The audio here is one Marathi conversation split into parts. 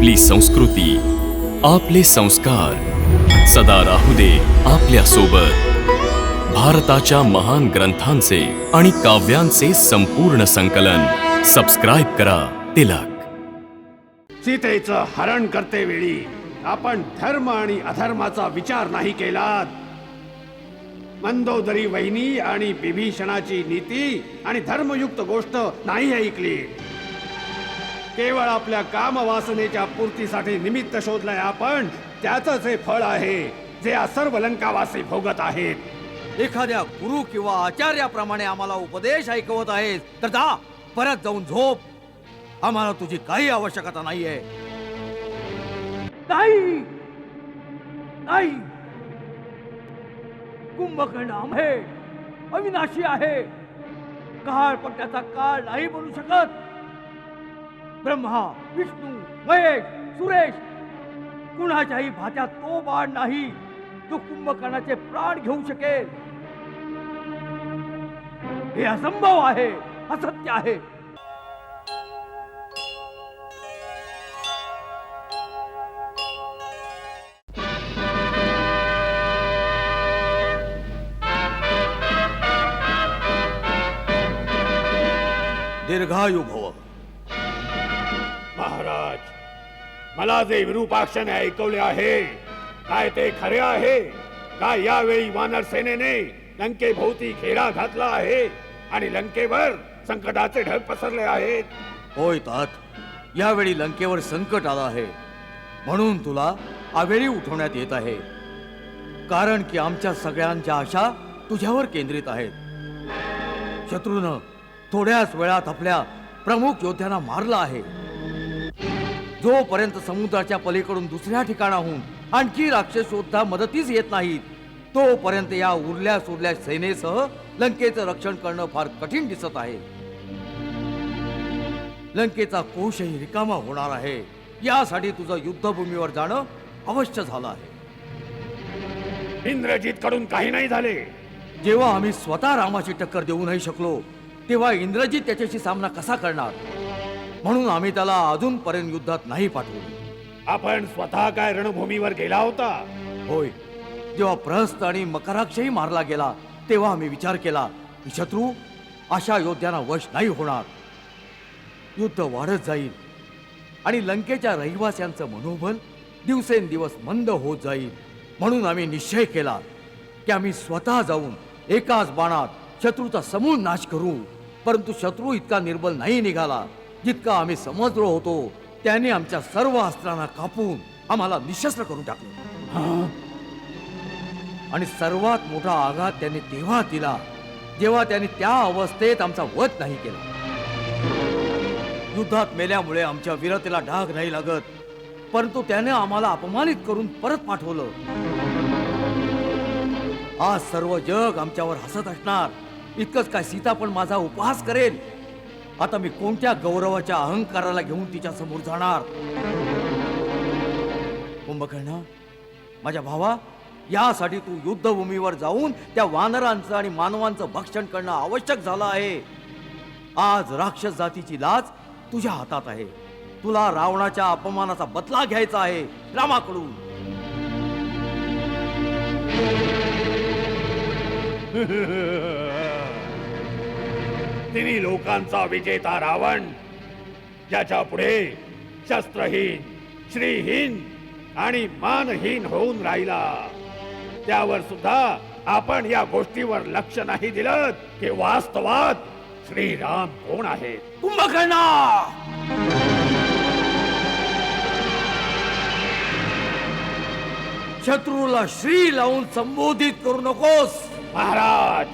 आपली संस्कृती, आपले संस्कार सदा राहू दे आपल्या सोबत. भारताच्या महान ग्रंथांचे आणि काव्यांचे संपूर्ण संकलन. सबस्क्राईब करा तिलक. सीतेचं हरण करते वेळी आपण धर्म आणि अधर्माचा विचार नाही केलात. मंदोदरी वहिनी आणि विभीषणाची नीती आणि धर्मयुक्त गोष्ट नाही ऐकली. केवळ आपल्या कामवासनेच्या पूर्तीसाठी निमित्त शोधलंय आपण. त्याचंच हे फळ आहे जे या सर्व लंकावासी भोगत आहेत. एखाद्या गुरु किंवा आचार्याप्रमाणे आम्हाला उपदेश ऐकवत आहेस तर जा परत जाऊन झोप. आम्हाला तुझी काही आवश्यकता नाहीये. नाही नाही, कुंभकर्ण आहे, अविनाशी आहे. काळ पण त्याचा काळ नाही बनू शकत. ब्रह्मा, विष्णू, महेश, सुरेश कुणाच्याही भात्यात तो बाण नाही जो कुंभकर्णाचे प्राण घेऊ शकेल. हे असंभव आहे, असत्य आहे. दीर्घायु भव. महाराज, मला जे विरूपाक्षाने ऐकवले आहे काय ते खरे आहे? काय यावेळी वानर सेनेने लंकेभोवती घेरा घातला आहे आणि लंकेवर संकटाचे ढग पसरले आहेत? होय तात, यावेळी लंकेवर संकट आलं आहे म्हणून तुला आवेळी उठवण्यात येत आहे. कारण की आमच्या सगळ्यांच्या आशा तुझ्यावर केंद्रित आहेत. शत्रूनं थोड्याच वेळात आपल्या प्रमुख योद्ध्यांना मारला आहे. जोपर्यंत समुद्राच्या पलीकडून दुसऱ्या ठिकाणाहून आणखी राक्षस योद्धा मदतीस येत नाहीत तोपर्यंत या उरल्या सुरल्या सेनेसह लंकेचं रक्षण करणं फार कठीण दिसत आहे. लंकेचा कोशही रिकामा होणार आहे. यासाठी तुझं युद्धभूमीवर जाणं अवश्य झालं आहे. इंद्रजित कडून काही नाही झाले. जेव्हा आम्ही स्वतः रामाची टक्कर देऊ नाही शकलो तेव्हा इंद्रजित त्याच्याशी सामना कसा करणार? म्हणून आम्ही त्याला अजूनपर्यंत युद्धात नाही पाठवले. आपण स्वतः काय रणभूमीवर गेला होता? होय, जेव्हा प्रहस्त आणि मकराक्षही मारला गेला तेव्हा आम्ही विचार केला की शत्रू अशा योद्ध्यांना वश नाही होणार. युद्ध वाढत जाईल आणि लंकेच्या रहिवाशांचं मनोबल दिवसेंदिवस मंद होत जाईल. म्हणून आम्ही निश्चय केला की आम्ही स्वतः जाऊन एकाच बाणात शत्रूचा समूळ नाश करू. परंतु शत्रू इतका निर्बल नाही निघाला जितका आम्ही समजलो होतो. त्याने आमच्या सर्व अस्त्रांना कापून आम्हाला निशस्त्र करून टाकले. आणि सर्वात मोठा आघात त्याने तेव्हा दिला जेव्हा त्याने त्या अवस्थेत आमचा वध नाही केला. युद्धात मेल्यामुळे आमच्या वीरतेला डाग नाही लागत, परंतु त्याने आम्हाला अपमानित करून परत पाठवलं. आज सर्व जग आमच्यावर हसत असणार. इतकंच काय, सीता पण माझा उपहास करेल. आता मी कोणत्या गौरवाच्या अहंकाराला घेऊन तिच्या समोर जाणार? कुंभकर्ण, माझ्या भावा, यासाठी तू युद्धभूमीवर जाऊन त्या वानरांचं आणि मानवांचं भक्षण करणं आवश्यक झालं आहे. आज राक्षस जातीची लाज तुझ्या हातात आहे. तुला रावणाच्या अपमानाचा बदला घ्यायचा आहे रामाकडून. तिन्ही लोकांचा विजेता रावण ज्याच्या पुढे शस्त्रहीन, श्रीहीन आणि मानहीन होऊन राहिला, त्यावर सुद्धा आपण या गोष्टीवर लक्ष नाही दिलं की वास्तवात श्रीराम कोण आहेत. कुंभकर्णा, शत्रूला श्री लावून संबोधित करू नकोस. महाराज,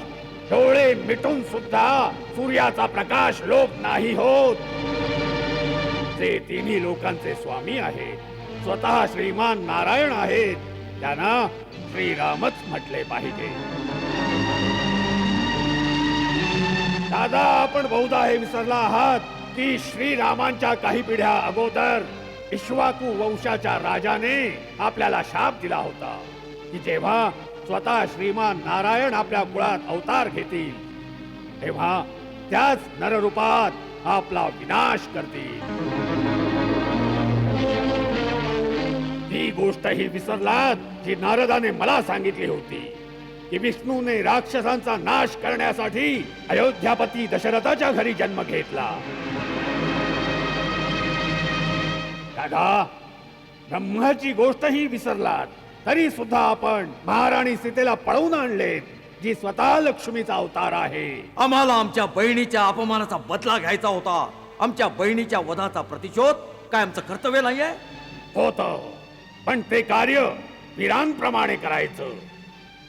डोळे मिटून सुद्धा सूर्याचा प्रकाश लोप नाही होत. जे तिन्ही लोकांचे स्वामी आहेत, स्वतः श्रीमान नारायण आहेत, त्यांना श्रीरामच म्हटले पाहिजे. दादा, आपण बहुधा हे विसरला आहात की श्रीरामांच्या काही पिढ्या अगोदर इक्ष्वाकू वंशाच्या राजाने आपल्याला शाप दिला होता की जेव्हा स्वतः श्रीमान नारायण आपल्या कुळात अवतार घेतील तेव्हा त्याच नररूपात आपला विनाश करतील. गोष्टही विसरलात जी नारदाने मला सांगितली होती की विष्णूने राक्षसांचा नाश करण्यासाठी अयोध्यापती दशरथाच्या घरी जन्म घेतला. दादा, ब्रह्माची गोष्टही विसरलात तरी सुद्धा आपण महाराणी सीतेला पळवून आणलेत, जी स्वतः लक्ष्मीचा अवतार आहे. आम्हाला आमच्या बहिणीच्या अपमानाचा बदला घ्यायचा होता. आमच्या बहिणीच्या वधाचा प्रतिशोध काय आमचं कर्तव्य नाहीये? होत, पण ते कार्य वीरांप्रमाणे करायचं.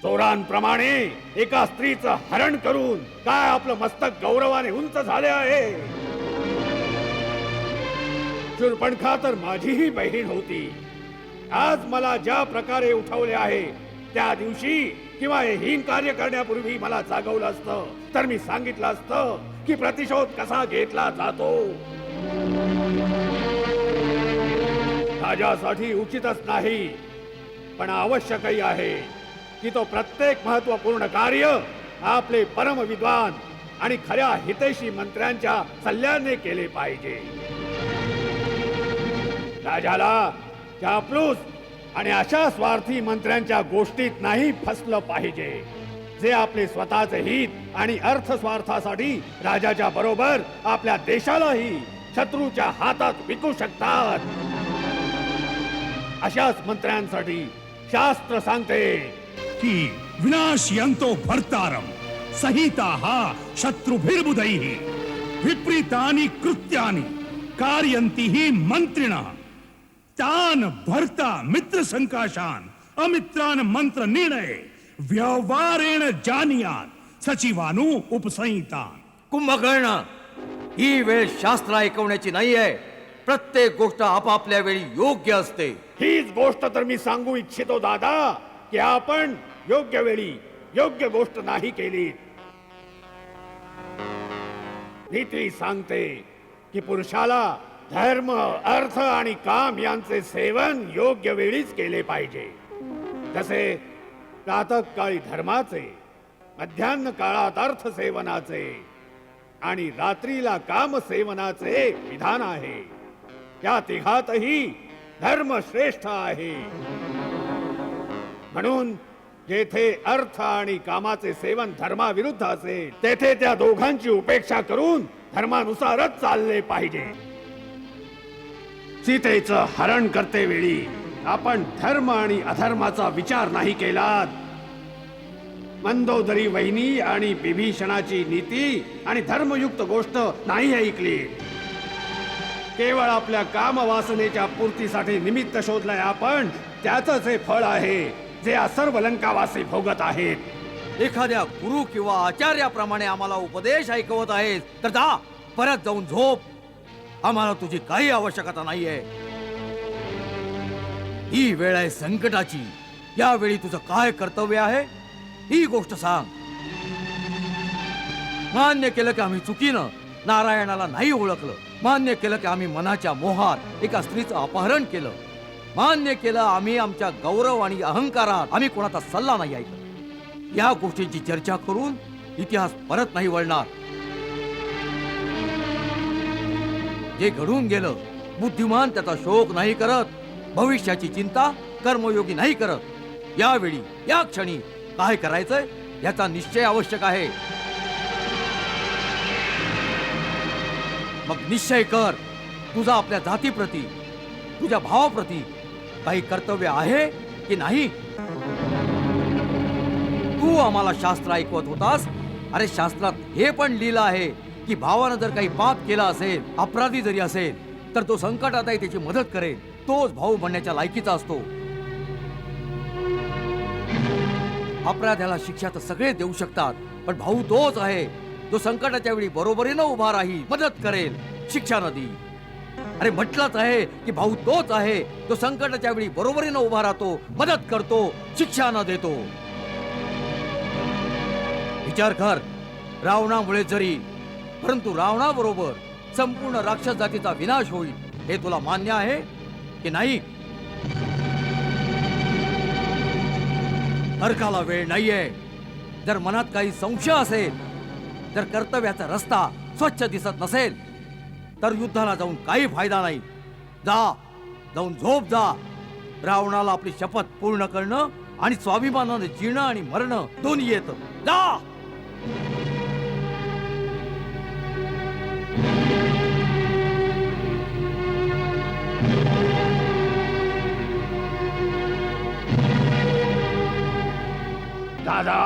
चोरांप्रमाणे एका स्त्रीचं हरण करून काय आपलं मस्तक गौरवाने उंच झाले आहे. शूर्पणखा तर माझीही बहीण होती. आज मला ज्या प्रकारे उठवले आहे त्या दिवशी किंवा हे हीन कार्य करण्यापूर्वी मला जागवलं असतं तर मी सांगितलं असतं की प्रतिशोध कसा घेतला जातो. राजासाठी उचितच नाही पण आवश्यकही आहे की तो प्रत्येक महत्वपूर्ण कार्य आपले परम विद्वान आणि खऱ्या हितैषी मंत्र्यांच्या सल्ल्याने केले पाहिजे. राजाला चापलूस आणि अशा स्वार्थी मंत्र्यांच्या गोष्टीत नाही फसलं पाहिजे जे आपले स्वतःचे हित आणि अर्थ स्वार्थासाठी राजाच्या बरोबर आपल्या देशालाही शत्रूच्या हातात विकू शकतात. अशाच मंत्र्यांसाठी शास्त्र सांगते की विनाशयन्तो भर्तारं सहिताः शत्रुभिर्बुधैः विपरीतानि कृत्यानि कारयन्ति मंत्रिणः तान भर्ता मित्र संकाशान अमित्रान मंत्र निर्णय व्यवहारेण जानियात सचिवानु उपसंहितान. कुंभकर्ण, ही वेळ शास्त्र ऐकवण्याची नाहीये. प्रत्येक गोष्ट आपापल्या वेळी योग्य असते. हीच गोष्ट तर मी सांगू इच्छितो दादा की आपण योग्य वेळी योग्य गोष्ट नाही केली. नीती सांगते की पुरुषाला धर्म, अर्थ आणि काम यांचे सेवन योग्य वेळीच केले पाहिजे. जसे प्रातःकाळी धर्माचे, मध्यान्ह काळात अर्थ सेवनाचे आणि रात्रीला काम सेवनाचे विधान आहे. या तिघातही धर्म श्रेष्ठ आहे. म्हणून जेथे अर्थ आणि कामाचे सेवन धर्माविरुद्ध असेल तेथे त्या दोघांची उपेक्षा करून धर्मानुसारच चालले पाहिजे. सीतेचं हरण करते वेळी आपण धर्म आणि अधर्माचा विचार नाही केलात. मंदोदरी वहिनी आणि विभीषणाची नीती आणि धर्मयुक्त गोष्ट नाही ऐकली. केवळ आपल्या कामवासनेच्या पूर्तीसाठी निमित्त शोधलंय आपण. त्याचंच हे फळ आहे जे या सर्व लंकावासी भोगत आहेत. एखाद्या गुरु किंवा आचार्याप्रमाणे आम्हाला उपदेश ऐकवत आहेत तर जा, परत जाऊन झोप. आम्हाला तुझी काही आवश्यकता नाहीये. ही वेळ आहे संकटाची. यावेळी तुझं काय कर्तव्य आहे ही गोष्ट सांग. मान्य केलं की आम्ही चुकीनं नारायणाला नाही ओळखलं. मान्य केलं की आम्ही मनाच्या मोहात एका स्त्रीचं अपहरण केलं. मान्य केलं आम्ही आमच्या गौरव आणि अहंकारात आम्ही कोणाचा सल्ला नाही ऐकला. या गोष्टींची चर्चा करून इतिहास परत नाही वळणार. जे घडून गेलं, बुद्धिमान त्याचा शोक नाही करत. भविष्याची चिंता कर्मयोगी नाही करत. यावेळी या क्षणी काय करायचंय याचा निश्चय आवश्यक आहे. मग निश्चय कर. तुझा आपल्या जातीप्रती, तुझ्या भावाप्रती काही कर्तव्य आहे की नाही? तू आम्हाला शास्त्र ऐकवत होतास. अरे शास्त्रात हे पण लिहिलं आहे की भावानं जर काही पाप केला असेल, अपराधी जरी असेल तर तो संकटात आहे त्याची मदत करेल. तोच भाऊ म्हणण्याच्या लायकीचा असतो. अपराध्याला शिक्षा तर सगळे देऊ शकतात पण भाऊ तोच आहे जो संकटाच्या वेळी बरोबरीनं उभा राहील, मदत करेल, शिक्षा न देईल. अरे म्हटलंच आहे की भाऊ तोच आहे जो संकटाच्या वेळी बरोबरीनं उभा राहतो, मदत करतो, शिक्षा न देतो. विचार कर. रावणामुळे जरी, परंतु रावणाबरोबर संपूर्ण राक्षस जातीचा विनाश होईल हे तुला मान्य आहे की नाही? तर्काला वेळ नाहीये. जर मनात काही संशय असेल, जर कर्तव्याचा रस्ता स्वच्छ दिसत नसेल तर युद्धाला जाऊन काही फायदा नाही. जा, जाऊन झोप जा. रावणाला आपली शपथ पूर्ण करणं आणि स्वाभिमानाने जिणं आणि मरणं दोन्ही येतं. जा. दादा,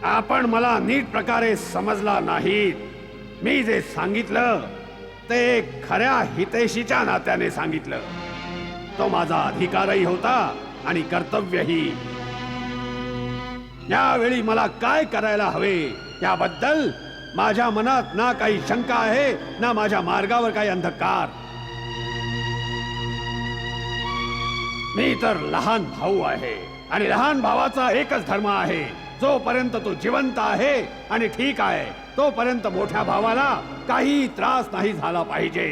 आपण मला नीट प्रकारे समजला नाहीत. मी जे सांगितलं ते खऱ्या हितैषीच्या नात्याने सांगितलं. तो माझा अधिकारही होता आणि कर्तव्यही. यावेळी मला काय करायला हवे याबद्दल माझ्या मनात ना काही शंका आहे ना माझ्या मार्गावर काही अंधकार. मी तर लहान भाऊ आहे आणि लहान भावाचा एकच धर्म आहे. जोपर्यंत तो जिवंत आहे आणि ठीक आहे तोपर्यंत मोठ्या भावाला काही त्रास नाही झाला पाहिजे.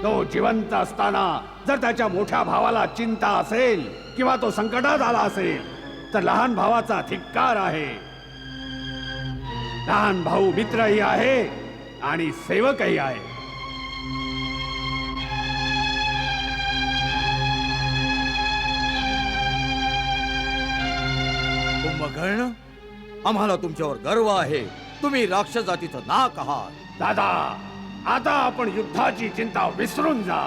तो जिवंत असताना जर त्याच्या मोठ्या भावाला चिंता असेल किंवा तो संकटात आला असेल तर लहान भावाचा धिक्कार आहे. लहान भाऊ मित्रही आहे आणि सेवकही आहे. कुंभकर्ण, आम्हाला तुमच्यावर गर्व आहे. तुम्ही राक्षस जातीचं नाक आहात. दादा, आता आपण युद्धाची चिंता विसरून जा.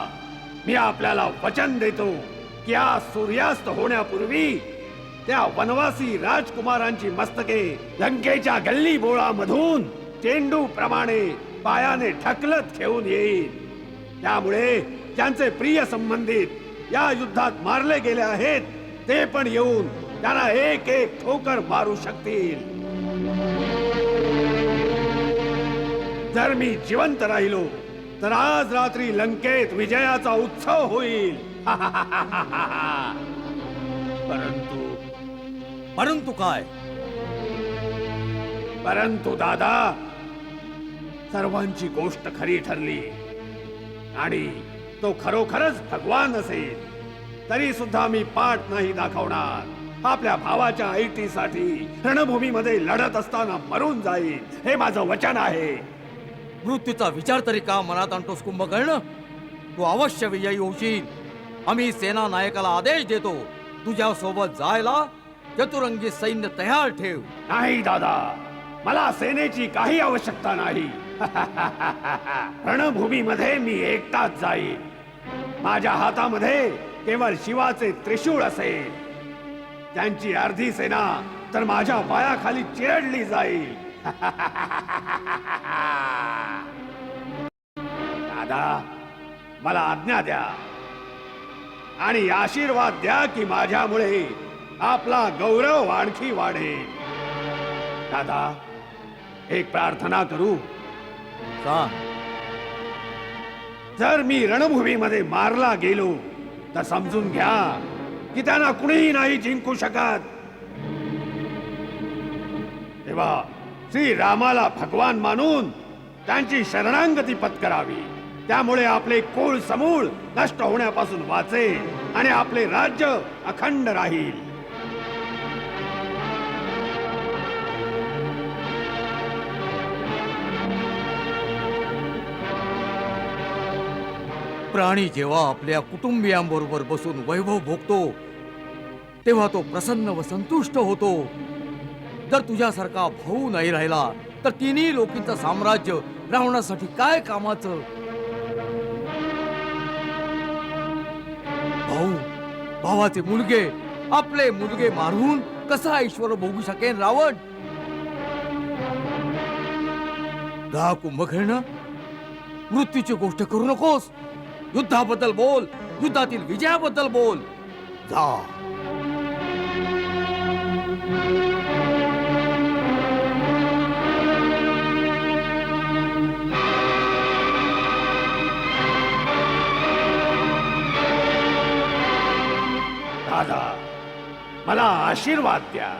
मी आपल्याला वचन देतो की आज सूर्यास्त होण्यापूर्वी त्या वनवासी राजकुमारांची मस्तके लंकेच्या गल्ली बोळामधून चेंडू प्रमाणे पायाने ढकलत घेऊन येईल. त्यामुळे ज्यांचे प्रिय संबंधित या युद्धात मारले गेले आहेत ते पण येऊन त्यांना एक एक ठोकर मारू शकतील. जर मी जिवंत राहिलो तर आज रात्री लंकेत विजयाचा उत्सव होईल. परंतु परंतु काय? परंतु दादा, सर्वांची गोष्ट खरी ठरली आणि तो खरोखरच भगवान असेल तरी सुद्धा मी पाठ नाही दाखवणार. आपल्या भावाच्या ऐटीसाठी रणभूमीमध्ये लढत असताना मरून जाईल, हे माझं वचन आहे. मृत्यूचा विचार तरी का मनात आणतोस कुंभकर्ण? तू अवश्य विजयी होशील. आम्ही सेना नायकाला आदेश देतो तुझ्या सोबत जायला चतुरंगी सैन्य तयार ठेव. नाही दादा, मला सेनेची काही आवश्यकता नाही. रणभूमीमध्ये मी एकटाच जाईल. माझ्या हातामध्ये केवळ शिवाचे त्रिशूळ असेल. त्यांची अर्धी सेना तर माझ्या पायाखाली चिरडली जाईल. दादा, मला आज्ञा द्या आणि आशीर्वाद द्या की माझ्यामुळे आपला गौरव आणखी वाढेल. दादा, एक प्रार्थना करू. सांग. जर मी रणभूमीमध्ये मारला गेलो तर समजून घ्या की त्यांना कुणीही नाही जिंकू शकत. तेव्हा श्री रामाला भगवान मानून त्यांची शरणागती पत्करावी. त्यामुळे आपले कुळ समूळ नष्ट होण्यापासून वाचेल आणि आपले राज्य अखंड राहील. प्राणी जेव्हा आपल्या कुटुंबियांबरोबर बसून वैभव भोगतो तेव्हा तो प्रसन्न व संतुष्ट होतो. जर तुझ्यासारखा भाऊ नाही राहिला तर तिन्ही लोकींचं साम्राज्य राहण्यासाठी काय कामाचं? भाऊ, भावाचे मुलगे, आपले मुलगे मारून कसा ऐश्वर भोगू शकेन रावण? गा कुंभकर्ण, मृत्यूची गोष्ट करू नकोस. युद्धाबद्दल बोल, युद्धातील विजयाबद्दल बोल. जा. दादा, मला आशीर्वाद द्या.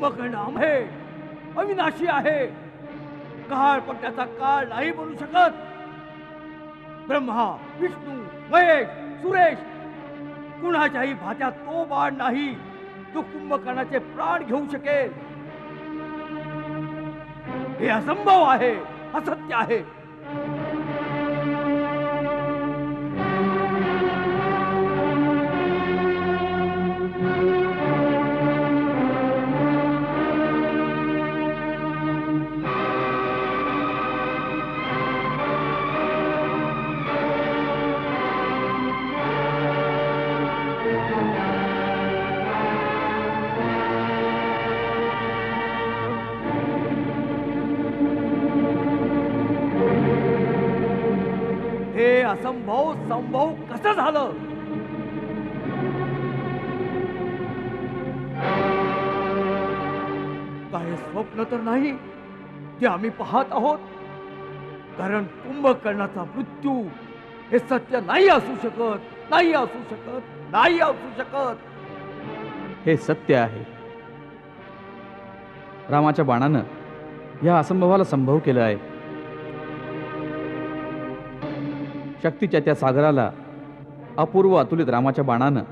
कुंभकर्ण आहे, अविनाशी आहे. काळ पण त्याचा काळ नाही बनू शकत. ब्रह्मा, विष्णू, महेश, सुरेश कुणाच्याही भात्यात तो बाण नाही जो कुंभकर्णाचे प्राण घेऊ शकेल. हे असंभव आहे, असत्य आहे. हे असंभव संभव कसं झालं? काय स्वप्न तर नाही जे आम्ही पाहत आहोत? कारण कुंभकर्णाचा मृत्यू हे सत्य नाही असू शकत, नाही असू शकत, नाही असू शकत. हे सत्य आहे. रामाच्या बाणानं या असंभवाला संभव केलं आहे. शक्तीच्या त्या सागराला अपूर्व अतुलित रामाच्या बाणानं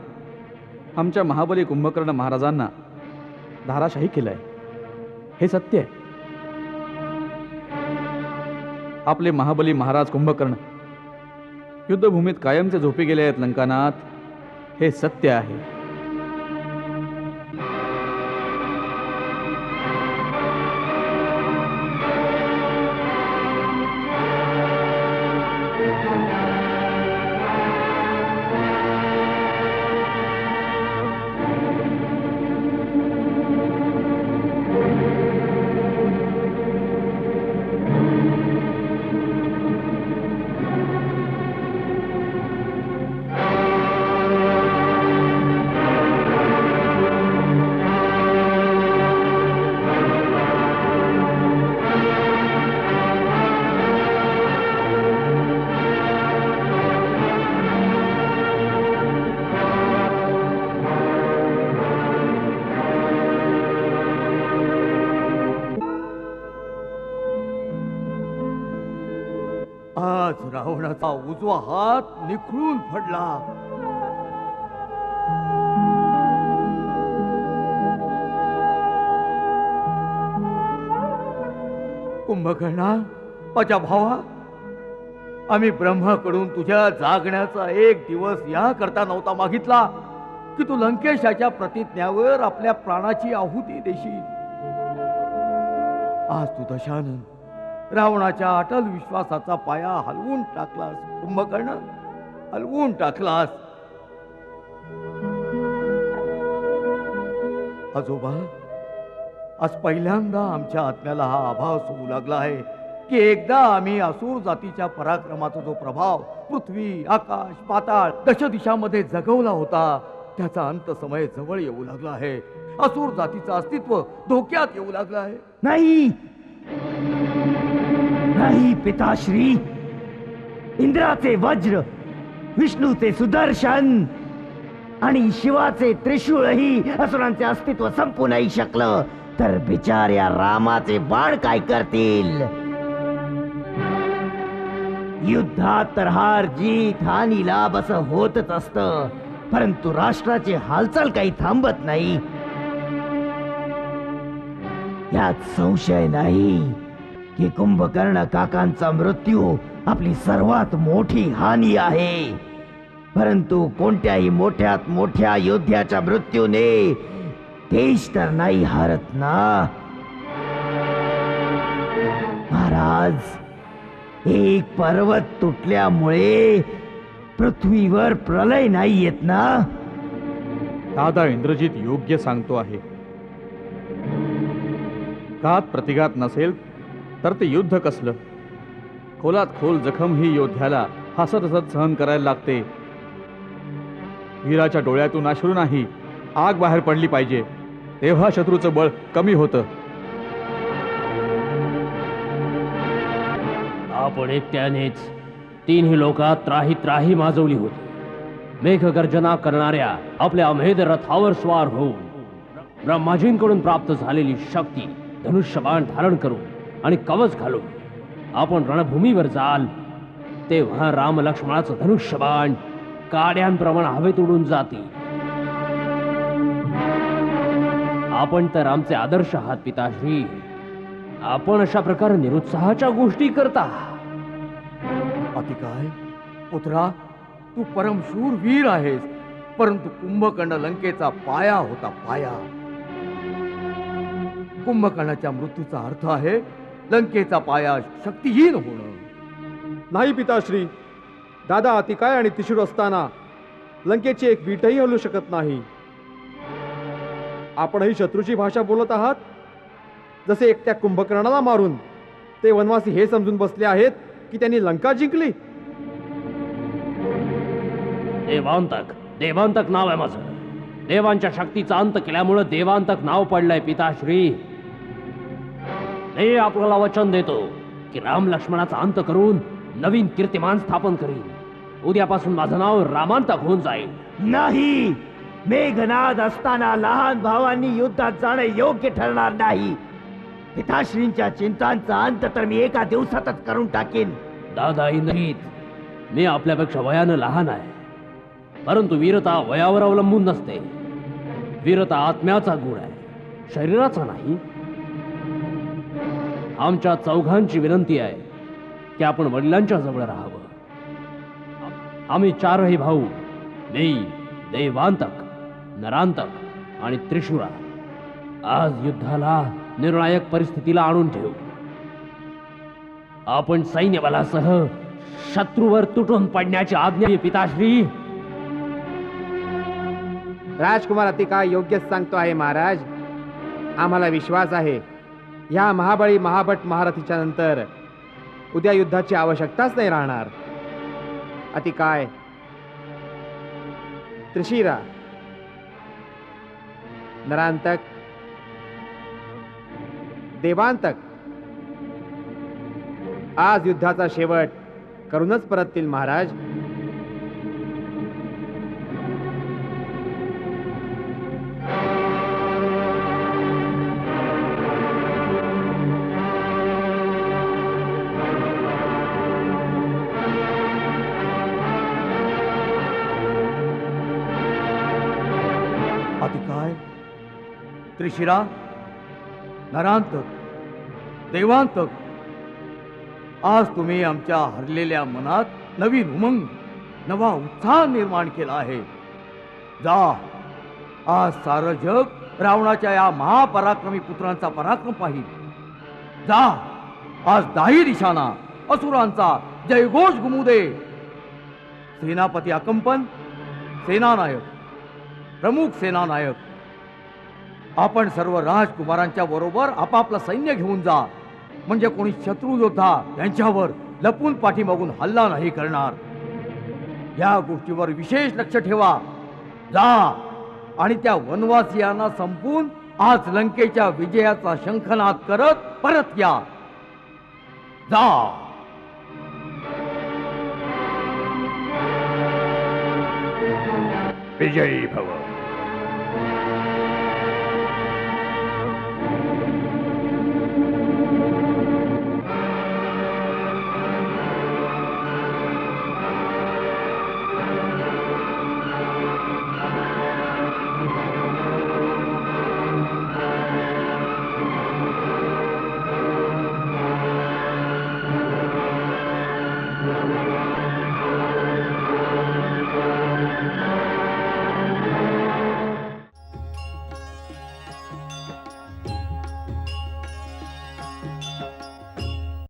आमच्या महाबली कुंभकर्ण महाराजांना धाराशाही केलं आहे. हे सत्य आहे. आपले महाबली महाराज कुंभकर्ण युद्धभूमीत कायमचे झोपी गेले आहेत लंकानाथ. हे सत्य आहे. आज रावणाचा उजवा हात निखळून पडला. कुंभकर्णा, माझ्या भावा, आम्ही ब्रह्माकडून तुझ्या जागण्याचा एक दिवस या करता नव्हता मागितला की तू लंकेशाच्या प्रतिज्ञावर आपल्या प्राणाची आहुती देशील. आज तू दशानन रावणाच्या अटल विश्वासाचा पाया हलवून टाकलास. कुंभकर्ण, हलवून टाकलास. आजोबा, आज पहिल्यांदा आमच्या आत्म्याला हा आभास होऊ लागला आहे की एकदा आम्ही असुर जातीच्या पराक्रमाचा जो प्रभाव पृथ्वी, आकाश, पाताळ, दशदिशांमध्ये जगवला होता त्याचा अंत समय जवळ येऊ लागला आहे. असुर जातीचं अस्तित्व धोक्यात येऊ लागलं आहे. नाही नाही पिताश्री, इंद्राचे वज्र, विष्णूचे सुदर्शन आणि शिवाचे त्रिशूळही असुरांचे अस्तित्व संपू नाही शकलं तर बिचाऱ्या रामाचे बाण काय करतील? युद्धात तर हार जीत हानी लाभ असं होतच असतं, परंतु राष्ट्राची हालचाल काही थांबत नाही. यात संशय नाही की कुंभकर्ण काकांचा मृत्यू आपली सर्वात मोठी हानी आहे. परंतु कोणत्याही मोठ्यात मोठ्या योद्ध्याच्या मृत्यूने देश तर नाही हारत ना महाराज. एक पर्वत तुटल्यामुळे पृथ्वीवर प्रलय नाही येत ना. दादा इंद्रजित योग्य सांगतो आहे. घात प्रतिघात नसेल तर ते युद्ध कसलं? खोलात खोल जखम ही योद्ध्याला हसत हसत सहन करायला लागते. वीराच्या डोळ्यातून अश्रू नाही, आग बाहेर पडली पाहिजे, तेव्हा शत्रूचं बळ कमी होतं. आपण एकट्यानेच तीनही लोकात त्राही त्राही माजवली होती. मेघगर्जना करणाऱ्या आपल्या अमेध रथावर स्वार होऊन ब्रह्माजींकडून प्राप्त झालेली शक्ती धनुष्यबाण धारण करून आणि कवच घालून आपण रणभूमीवर जाल तेव्हा राम लक्ष्मणाचं धनुष्यबाण काड्यांप्रमाणे हवेत उडून जातील. आपण तर आमचे आदर्श आहात पिताश्री. आपण अशा प्रकारे निरुत्साहाच्या गोष्टी करता. अति काय पुत्रा, तू परमशूर वीर आहेस, परंतु कुंभकर्ण लंकेचा पाया होता, पाया. कुंभकर्णाच्या मृत्यूचा अर्थ आहे लंकेचा पाया शक्तिहीन होणं. नाही पिताश्री, दादा अतिकाय आणि त्रिशूर असताना लंकेची एक वीटही हलू शकत नाही. आपणही शत्रूची भाषा बोलत आहात. जसे एकट्या कुंभकर्णाला मारून ते वनवासी हे समजून बसले आहेत की त्यांनी लंका जिंकली. देवांतक, देवांतक नाव आहे माझं. देवांच्या शक्तीचा अंत केल्यामुळे देवांतक नाव पडलंय पिताश्री. हे आपल्याला वचन देतो की राम लक्ष्मणाचा अंत करून नवीन कीर्तिमान स्थापन करीन. उद्यापासून माझं नाव रामांतक होऊन जाईल. नाही, मेघनाद असताना लहान भावांनी युद्धात जाणं योग्य ठरणार नाही. पिताश्रींच्या चिंतांचा अंत तर मी एका दिवसातच करून टाकेन. दादा इंद्रित, मी आपल्यापेक्षा वयानं लहान आहे, परंतु वीरता वयावर अवलंबून नसते. वीरता आत्म्याचा गुण आहे, शरीराचा नाही. आमच्या चौघांची विनंती आहे की आपण वडिलांच्या जवळ राहावं. आम्ही चारही भाऊ, मी, देवांतक, नरांतक आणि त्रिशूरा आज युद्धाला निर्णायक परिस्थितीला आणून ठेवू. आपण सैन्यबलासह शत्रूवर तुटून पडण्याची आज्ञा आहे पिताश्री. राजकुमार अतिकाय योग्यच सांगतो आहे महाराज. आम्हाला विश्वास आहे ह्या महाबळी महाभट महारथीच्या नंतर उद्या युद्धाची आवश्यकताच नाही राहणार. अतिकाय, त्रिशिरा, नरांतक, देवांतक आज युद्धाचा शेवट करूनच परततील महाराज. अतिकाय, त्रिशिरा, नरांतक, देवांतक, आज तुम्ही आमच्या हरलेल्या मनात नवीन उमंग, नवा उत्साह निर्माण केला आहे. जा, आज सारं जग रावणाच्या या महापराक्रमी पुत्रांचा पराक्रम पाहिल. जा, आज दाही दिशांना असुरांचा जयघोष घुमू दे. सेनापती अकंपन, सेनानायक, प्रमुख सेनानायक, आपण सर्व राजकुमारांच्या बरोबर आपापलं सैन्य घेऊन जा. म्हणजे कोणी शत्रू योद्धा यांच्यावर लपून पाठीमागून हल्ला नाही करणार. या गोष्टीवर विशेष लक्ष ठेवा. जा आणि त्या वनवासियांना संपून आज लंकेच्या विजयाचा शंखनाद करत परत या. जा. विजयी भव.